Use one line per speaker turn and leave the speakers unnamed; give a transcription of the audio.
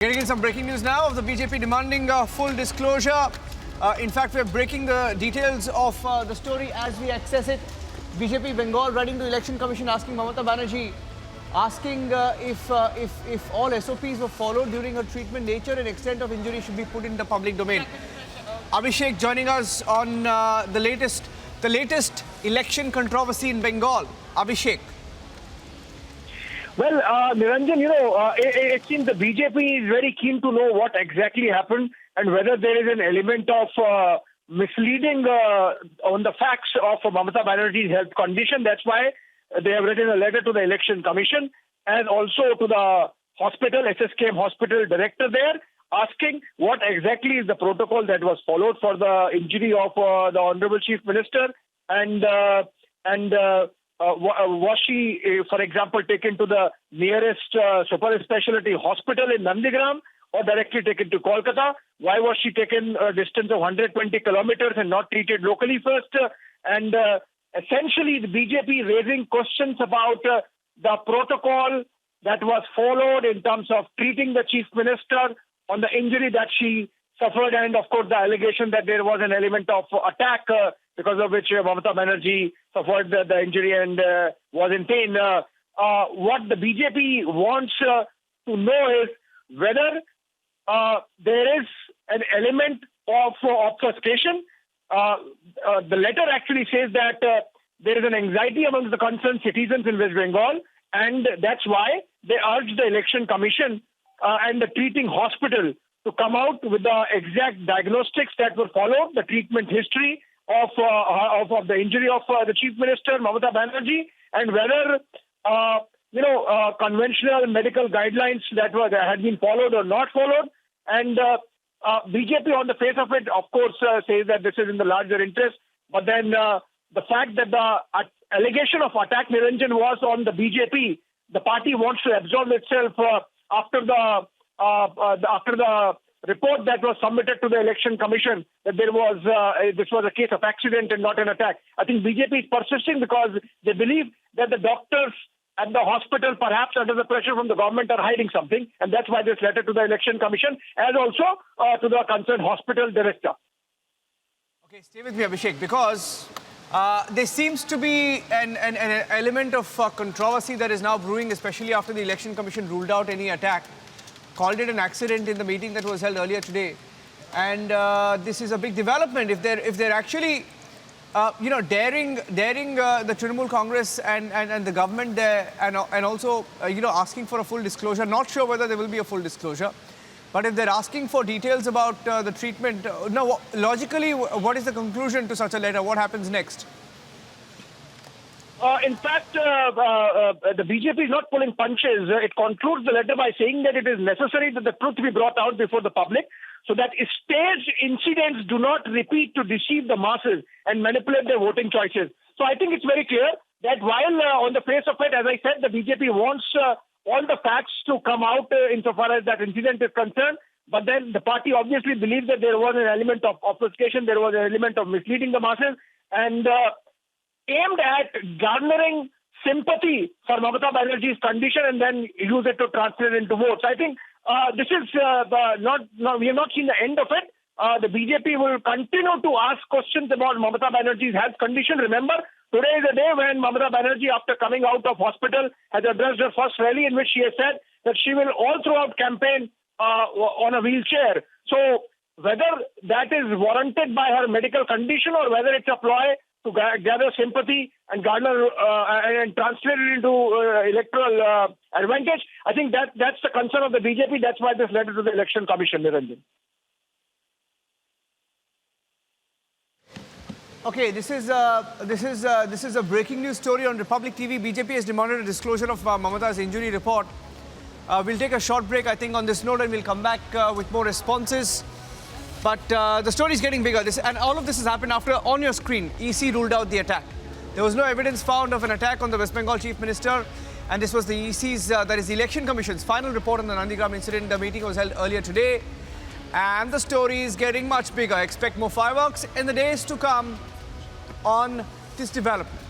Getting in some breaking news now of the BJP demanding full disclosure. In fact, we're breaking the details of the story as we access it. BJP Bengal writing to the Election Commission asking Mamata Banerjee, asking if all SOPs were followed during her treatment, nature and extent of injury should be put in the public domain. Abhishek joining us on the latest election controversy in Bengal. Abhishek.
Well, Niranjan, it seems the BJP is very keen to know what exactly happened and whether there is an element of misleading on the facts of Mamata Banerjee's health condition. That's why they have written a letter to the Election Commission and also to the hospital, SSKM hospital director there, asking what exactly is the protocol that was followed for the injury of the Honorable Chief Minister was she, for example, taken to the nearest super specialty hospital in Nandigram or directly taken to Kolkata? Why was she taken a distance of 120 kilometers and not treated locally first? Essentially, the BJP raising questions about the protocol that was followed in terms of treating the Chief Minister on the injury that she suffered, and of course the allegation that there was an element of attack because of which Mamata Banerjee suffered the injury and was in pain. What the BJP wants to know is whether there is an element of obfuscation. The letter actually says that there is an anxiety amongst the concerned citizens in West Bengal, and that's why they urge the Election Commission and the treating hospital to come out with the exact diagnostics that were followed, the treatment history of the injury of the Chief Minister, Mamata Banerjee, and whether conventional medical guidelines that had been followed or not followed. And BJP, on the face of it, of course, says that this is in the larger interest. But then the fact that the allegation of attack, Niranjan, was on the BJP, the party wants to absolve itself after the report that was submitted to the Election Commission that this was a case of accident and not an attack. I think BJP is persisting because they believe that the doctors at the hospital, perhaps under the pressure from the government, are hiding something, and that's why this letter to the Election Commission and also to the concerned hospital director.
Okay, stay with me, Abhishek, because there seems to be an element of controversy that is now brewing, especially after the Election Commission ruled out any attack, called it an accident in the meeting that was held earlier today. And this is a big development. If they're actually, daring the Trinamool Congress and the government there, and also, asking for a full disclosure. Not sure whether there will be a full disclosure, but if they're asking for details about the treatment, now logically, what is the conclusion to such a letter? What happens next?
In fact, the BJP is not pulling punches. It concludes the letter by saying that it is necessary that the truth be brought out before the public so that staged incidents do not repeat to deceive the masses and manipulate their voting choices. So I think it's very clear that while on the face of it, as I said, the BJP wants all the facts to come out insofar as that incident is concerned, but then the party obviously believes that there was an element of obfuscation, there was an element of misleading the masses, and aimed at garnering sympathy for Mamata Banerjee's condition and then use it to translate into votes. I think this is we have not seen the end of it. The BJP will continue to ask questions about Mamata Banerjee's health condition. Remember, today is the day when Mamata Banerjee, after coming out of hospital, has addressed her first rally in which she has said that she will all throughout campaign on a wheelchair. So whether that is warranted by her medical condition or whether it's a ploy to gather sympathy and garner and translate it into electoral advantage, I think that's the concern of the BJP. That's why this letter to the Election Commission, Niranjan.
Okay, this is a breaking news story on Republic TV. BJP has demanded a disclosure of Mamata's injury report. We'll take a short break, I think, on this note, and we'll come back with more responses. But the story is getting bigger. And all of this has happened after, on your screen, EC ruled out the attack. There was no evidence found of an attack on the West Bengal Chief Minister. And this was the EC's, that is the Election Commission's final report on the Nandigram incident. The meeting was held earlier today. And the story is getting much bigger. Expect more fireworks in the days to come on this development.